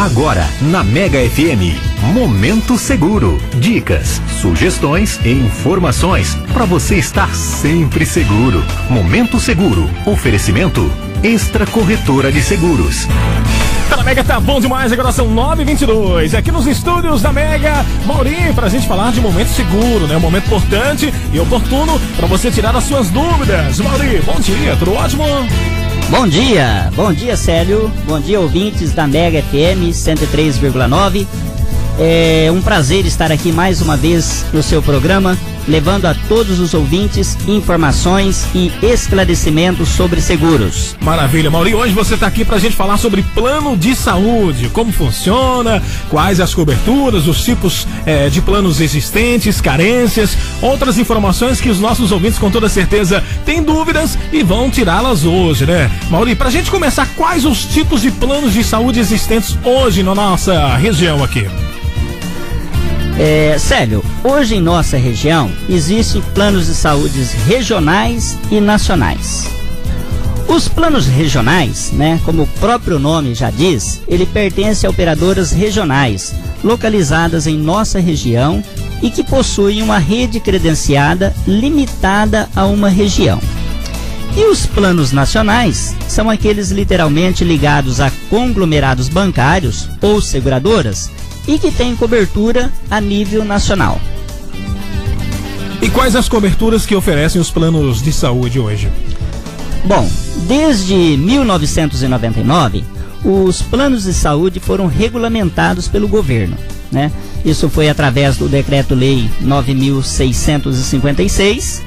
Agora, na Mega FM, Momento Seguro. Dicas, sugestões e informações para você estar sempre seguro. Momento Seguro. Oferecimento Extra Corretora de Seguros. Tá na Mega, tá bom demais, agora são 9h22. Aqui nos estúdios da Mega, Mauri, pra gente falar de momento seguro, né? Um momento importante e oportuno pra você tirar as suas dúvidas. Mauri, bom dia, tudo ótimo? Bom dia Célio, bom dia ouvintes da Mega FM 103,9. É um prazer estar aqui mais uma vez no seu programa, levando a todos os ouvintes informações e esclarecimentos sobre seguros. Maravilha, Mauri, hoje você está aqui para a gente falar sobre plano de saúde, como funciona, quais as coberturas, os tipos de planos existentes, carências, outras informações que os nossos ouvintes com toda certeza têm dúvidas e vão tirá-las hoje, né? Mauri, para a gente começar, quais os tipos de planos de saúde existentes hoje na nossa região aqui? Célio, hoje em nossa região existem planos de saúde regionais e nacionais. Os planos regionais, né, como o próprio nome já diz, ele pertence a operadoras regionais, localizadas em nossa região e que possuem uma rede credenciada limitada a uma região. E os planos nacionais são aqueles literalmente ligados a conglomerados bancários ou seguradoras e que têm cobertura a nível nacional. E quais as coberturas que oferecem os planos de saúde hoje? Bom, desde 1999, os planos de saúde foram regulamentados pelo governo, né? Isso foi através do Decreto-Lei 9.656,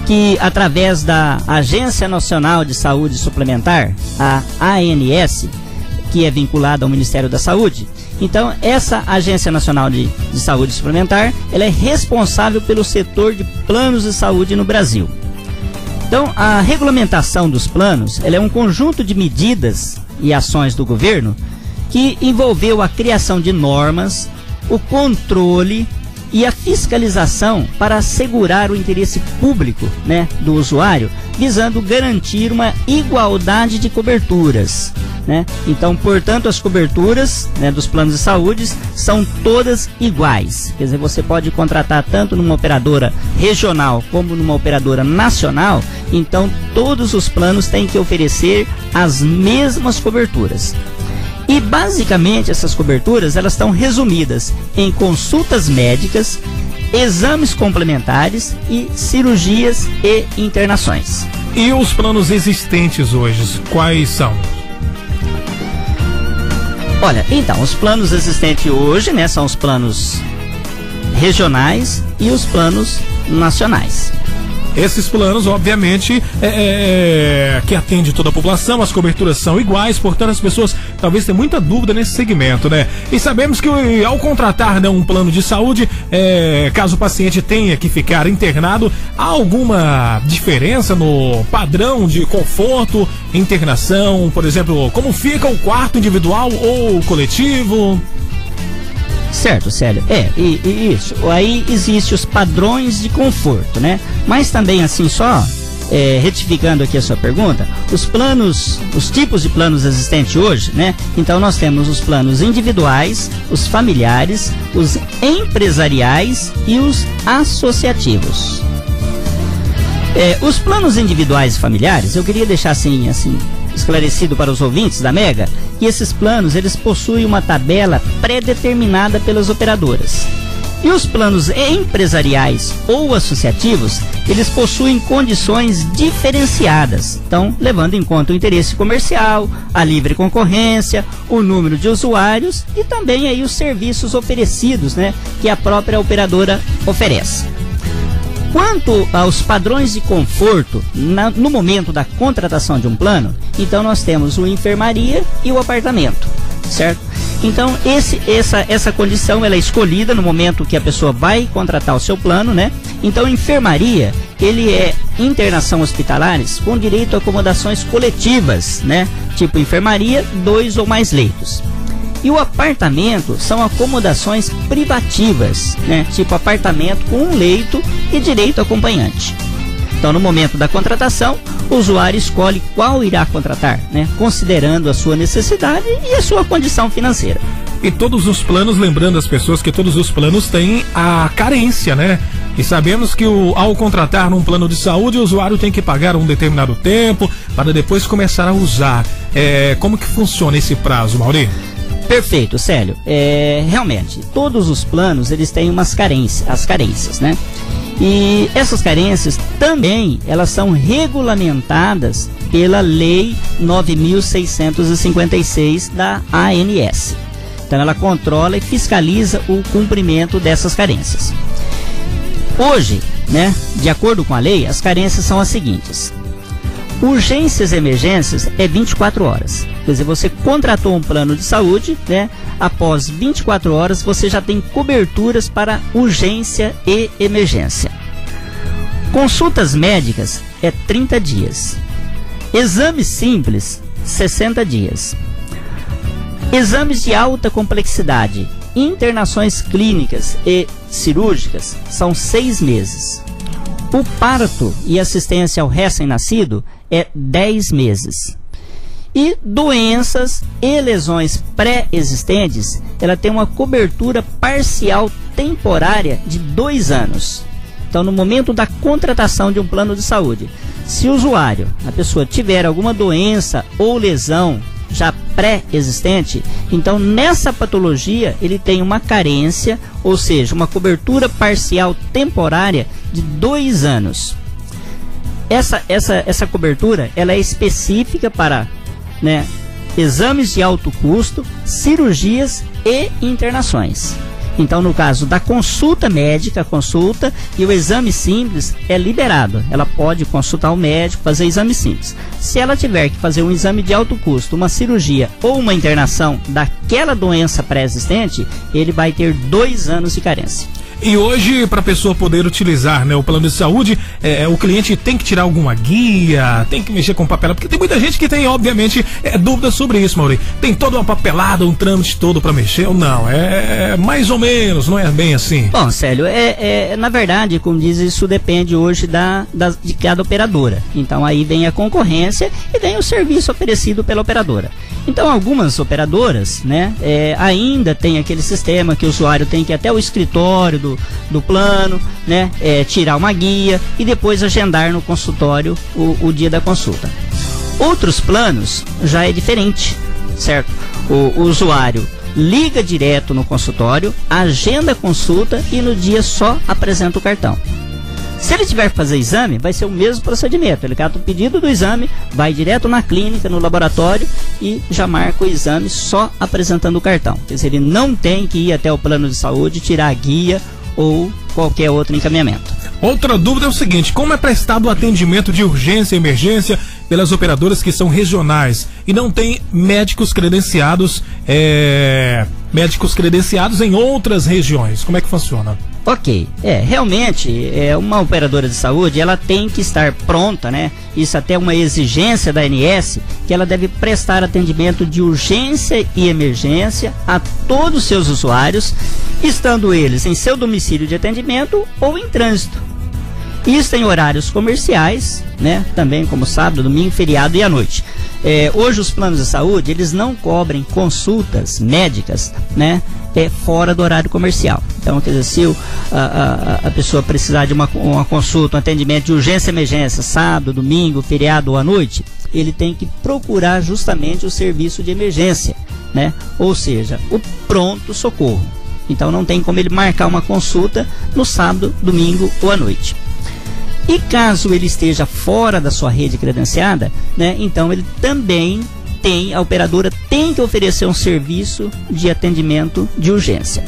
que através da Agência Nacional de Saúde Suplementar, a ANS, que é vinculada ao Ministério da Saúde. Então, essa Agência Nacional de Saúde Suplementar, ela é responsável pelo setor de planos de saúde no Brasil. Então, a regulamentação dos planos, ela é um conjunto de medidas e ações do governo que envolveu a criação de normas, o controle e a fiscalização para assegurar o interesse público, né, do usuário, visando garantir uma igualdade de coberturas, né? Então, portanto, as coberturas, né, dos planos de saúde são todas iguais. Quer dizer, você pode contratar tanto numa operadora regional como numa operadora nacional. Então, todos os planos têm que oferecer as mesmas coberturas. E basicamente essas coberturas, elas estão resumidas em consultas médicas, exames complementares e cirurgias e internações. E os planos existentes hoje, quais são? Olha, então, os planos existentes hoje, né, são os planos regionais e os planos nacionais. Esses planos, obviamente, que atende toda a população, as coberturas são iguais, portanto as pessoas talvez tenham muita dúvida nesse segmento, né? E sabemos que ao contratar, né, um plano de saúde, caso o paciente tenha que ficar internado, há alguma diferença no padrão de conforto, internação, por exemplo, como fica o quarto individual ou coletivo? Certo, Célio. Isso. Aí existe os padrões de conforto, né? Mas também, assim, só retificando aqui a sua pergunta, os tipos de planos existentes hoje, né? Então nós temos os planos individuais, os familiares, os empresariais e os associativos. Os planos individuais e familiares, eu queria deixar assim esclarecido para os ouvintes da Mega, que esses planos, eles possuem uma tabela pré-determinada pelas operadoras. E os planos empresariais ou associativos, eles possuem condições diferenciadas, então levando em conta o interesse comercial, a livre concorrência, o número de usuários e também aí os serviços oferecidos, né, que a própria operadora oferece. Quanto aos padrões de conforto no momento da contratação de um plano, então nós temos o enfermaria e o apartamento, certo? Então essa condição, ela é escolhida no momento que a pessoa vai contratar o seu plano, né? Então enfermaria, ele é internação hospitalares com direito a acomodações coletivas, né? Tipo enfermaria, 2 ou mais leitos. E o apartamento são acomodações privativas, né? Tipo apartamento com um leito e direito a acompanhante. Então, no momento da contratação, o usuário escolhe qual irá contratar, né? Considerando a sua necessidade e a sua condição financeira. E todos os planos, lembrando as pessoas que todos os planos têm a carência, né? E sabemos que ao contratar num plano de saúde, o usuário tem que pagar um determinado tempo para depois começar a usar. Como que funciona esse prazo, Mauri? Perfeito, Célio. Realmente, todos os planos, eles têm as carências, né? E essas carências também, elas são regulamentadas pela Lei 9.656 da ANS. Então, ela controla e fiscaliza o cumprimento dessas carências. Hoje, né, de acordo com a lei, as carências são as seguintes. Urgências e emergências é 24 horas. Quer dizer, você contratou um plano de saúde, né? Após 24 horas, você já tem coberturas para urgência e emergência. Consultas médicas é 30 dias. Exames simples, 60 dias. Exames de alta complexidade, internações clínicas e cirúrgicas são 6 meses. O parto e assistência ao recém-nascido é 10 meses. E doenças e lesões pré-existentes, ela tem uma cobertura parcial temporária de 2 anos. Então, no momento da contratação de um plano de saúde, se o usuário, a pessoa, tiver alguma doença ou lesão já pré-existente, então nessa patologia ele tem uma carência, ou seja, uma cobertura parcial temporária de 2 anos. Essa cobertura, ela é específica para, né, exames de alto custo, cirurgias e internações. Então, no caso da consulta médica, a consulta e o exame simples é liberado. Ela pode consultar o médico, fazer exame simples. Se ela tiver que fazer um exame de alto custo, uma cirurgia ou uma internação daquela doença pré-existente, ele vai ter 2 anos de carência. E hoje, para a pessoa poder utilizar, né, o plano de saúde, o cliente tem que tirar alguma guia, tem que mexer com papelada, porque tem muita gente que tem, obviamente, dúvidas sobre isso, Mauri. Tem toda uma papelada, um trâmite todo para mexer ou não? Mais ou menos, não é bem assim? Bom, Célio, na verdade, como diz, isso depende hoje de cada operadora. Então, aí vem a concorrência e vem o serviço oferecido pela operadora. Então, algumas operadoras, né, ainda tem aquele sistema que o usuário tem que ir até o escritório do plano, né, tirar uma guia e depois agendar no consultório o dia da consulta. Outros planos já é diferente, certo? O usuário liga direto no consultório, agenda a consulta e no dia só apresenta o cartão. Se ele tiver que fazer exame, vai ser o mesmo procedimento. Ele cata o pedido do exame, vai direto na clínica, no laboratório e já marca o exame só apresentando o cartão. Quer dizer, ele não tem que ir até o plano de saúde, tirar a guia ou qualquer outro encaminhamento. Outra dúvida é o seguinte: como é prestado o atendimento de urgência e emergência pelas operadoras que são regionais e não tem médicos credenciados em outras regiões? Como é que funciona? Ok, realmente uma operadora de saúde, ela tem que estar pronta, né? Isso até uma exigência da ANS, que ela deve prestar atendimento de urgência e emergência a todos os seus usuários, estando eles em seu domicílio de atendimento ou em trânsito. Isso em horários comerciais, né? Também como sábado, domingo, feriado e à noite. Hoje os planos de saúde, eles não cobrem consultas médicas, né, fora do horário comercial. Então, quer dizer, se a pessoa precisar de uma consulta, um atendimento de urgência e emergência, sábado, domingo, feriado ou à noite, ele tem que procurar justamente o serviço de emergência, né? Ou seja, o pronto-socorro. Então não tem como ele marcar uma consulta no sábado, domingo ou à noite. E caso ele esteja fora da sua rede credenciada, né, então ele também a operadora tem que oferecer um serviço de atendimento de urgência.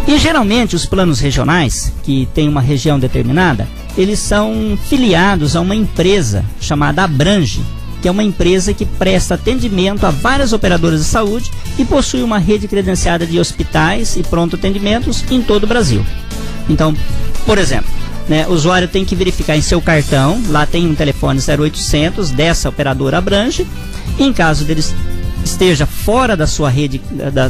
E geralmente os planos regionais, que tem uma região determinada, eles são filiados a uma empresa chamada Abrange, que é uma empresa que presta atendimento a várias operadoras de saúde e possui uma rede credenciada de hospitais e pronto atendimentos em todo o Brasil. Então, por exemplo, né, o usuário tem que verificar em seu cartão, lá tem um telefone 0800 dessa operadora Abrange. Em caso deles esteja fora da sua rede,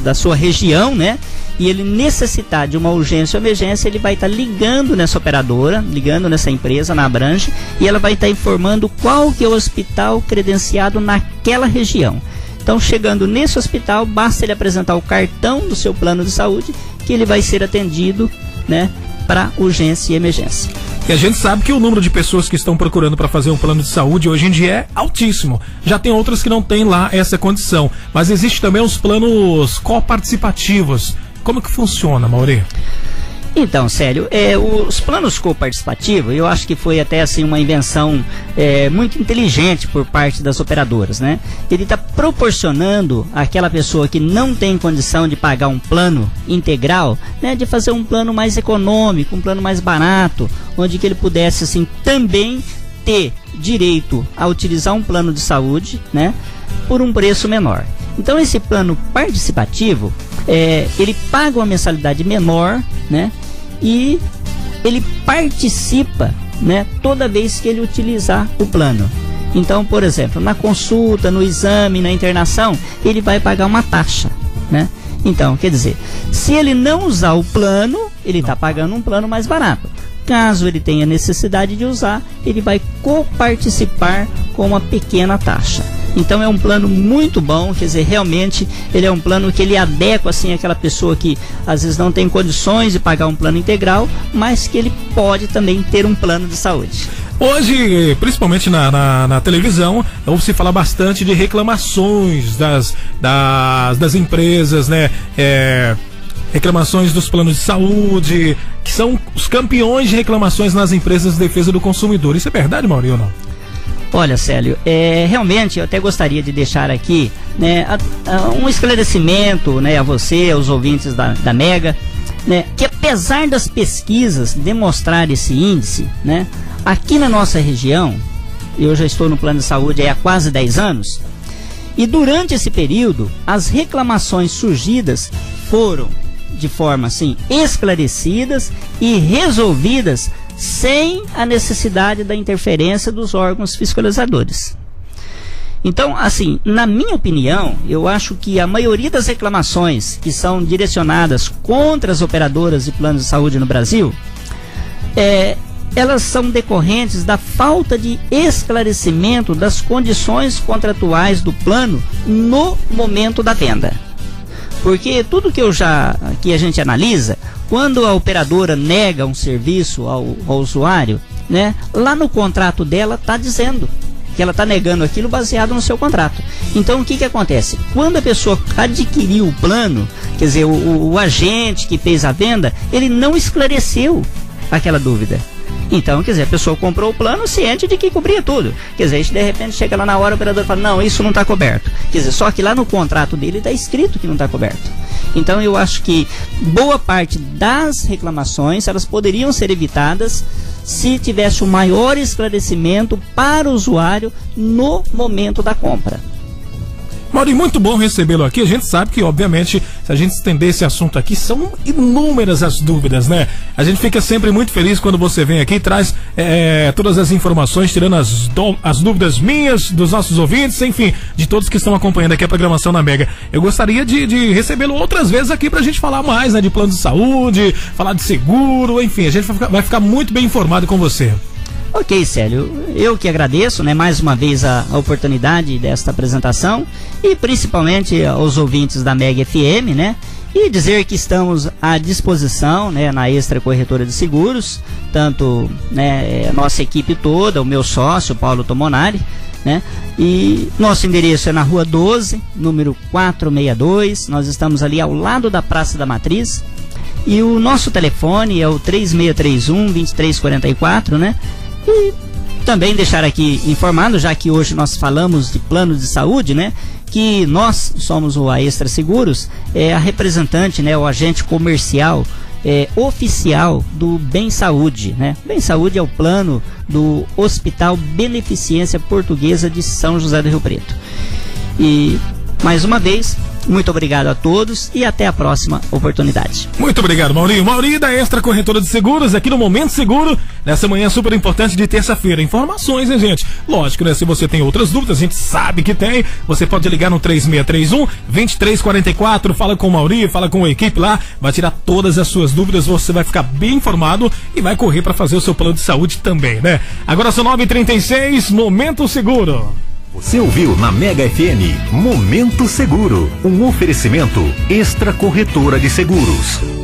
da sua região, né? E ele necessitar de uma urgência ou emergência, ele vai estar ligando nessa operadora, ligando nessa empresa, na Abrange, e ela vai estar informando qual que é o hospital credenciado naquela região. Então, chegando nesse hospital, basta ele apresentar o cartão do seu plano de saúde, que ele vai ser atendido, né, para urgência e emergência. E a gente sabe que o número de pessoas que estão procurando para fazer um plano de saúde hoje em dia é altíssimo. Já tem outras que não têm lá essa condição. Mas existe também os planos coparticipativos. Como que funciona, Mauri? Então, Célio, os planos coparticipativos, eu acho que foi até assim uma invenção muito inteligente por parte das operadoras, né? Ele está proporcionando àquela pessoa que não tem condição de pagar um plano integral, né, de fazer um plano mais econômico, um plano mais barato, onde que ele pudesse assim também ter direito a utilizar um plano de saúde, né, por um preço menor. Então, esse plano participativo, ele paga uma mensalidade menor, né? E ele participa, né, toda vez que ele utilizar o plano. Então, por exemplo, na consulta, no exame, na internação, ele vai pagar uma taxa, né? Então, quer dizer, se ele não usar o plano, ele está pagando um plano mais barato. Caso ele tenha necessidade de usar, ele vai coparticipar com uma pequena taxa. Então é um plano muito bom, quer dizer, realmente ele é um plano que ele adequa assim àquela pessoa que às vezes não tem condições de pagar um plano integral, mas que ele pode também ter um plano de saúde. Hoje, principalmente na televisão, ouve-se falar bastante de reclamações das empresas, né? Reclamações dos planos de saúde, que são os campeões de reclamações nas empresas de defesa do consumidor. Isso é verdade, Mauri, ou não? Olha, Célio, realmente eu até gostaria de deixar aqui, né, um esclarecimento, né, a você, aos ouvintes da Mega, né, que apesar das pesquisas demonstrar esse índice, né, aqui na nossa região, eu já estou no plano de saúde há quase 10 anos, e durante esse período, as reclamações surgidas foram de forma assim esclarecidas e resolvidas sem a necessidade da interferência dos órgãos fiscalizadores. Então, assim, na minha opinião, eu acho que a maioria das reclamações que são direcionadas contra as operadoras de planos de saúde no Brasil, elas são decorrentes da falta de esclarecimento das condições contratuais do plano no momento da venda. Porque tudo que a gente analisa, quando a operadora nega um serviço ao usuário, né, lá no contrato dela está dizendo que ela está negando aquilo baseado no seu contrato. Então o que acontece? Quando a pessoa adquiriu o plano, quer dizer, o agente que fez a venda, ele não esclareceu aquela dúvida. Então, quer dizer, a pessoa comprou o plano ciente de que cobria tudo. Quer dizer, de repente chega lá na hora, o operador fala, não, isso não está coberto. Quer dizer, só que lá no contrato dele está escrito que não está coberto. Então eu acho que boa parte das reclamações, elas poderiam ser evitadas se tivesse um maior esclarecimento para o usuário no momento da compra. Mauri, muito bom recebê-lo aqui. A gente sabe que, obviamente, se a gente estender esse assunto aqui, são inúmeras as dúvidas, né? A gente fica sempre muito feliz quando você vem aqui e traz todas as informações, tirando as dúvidas minhas, dos nossos ouvintes, enfim, de todos que estão acompanhando aqui a programação na Mega. Eu gostaria de recebê-lo outras vezes aqui pra gente falar mais, né, de plano de saúde, falar de seguro, enfim, a gente vai ficar muito bem informado com você. Ok, Célio, eu que agradeço, né, mais uma vez a oportunidade desta apresentação e principalmente aos ouvintes da Mega FM, né, e dizer que estamos à disposição, né, na Extra Corretora de Seguros, tanto, né, a nossa equipe toda, o meu sócio, Paulo Tomonari, né, e nosso endereço é na Rua 12, número 462, nós estamos ali ao lado da Praça da Matriz, e o nosso telefone é o 3631-2344, né, e também deixar aqui informado, já que hoje nós falamos de plano de saúde, né, que nós somos a Extra Seguros, a representante, né, o agente comercial oficial do Bem Saúde, né? Bem Saúde é o plano do Hospital Beneficência Portuguesa de São José do Rio Preto. E mais uma vez Muito obrigado a todos e até a próxima oportunidade. Muito obrigado, Mauri. Mauri da Extra Corretora de Seguros, aqui no Momento Seguro, nessa manhã super importante de terça-feira. Informações, né, gente? Lógico, né? Se você tem outras dúvidas, a gente sabe que tem. Você pode ligar no 3631-2344, fala com o Mauri, fala com a equipe lá, vai tirar todas as suas dúvidas, você vai ficar bem informado e vai correr para fazer o seu plano de saúde também, né? Agora são 9h36, Momento Seguro. Você ouviu na Mega FM Momento Seguro, um oferecimento Extra Corretora de Seguros.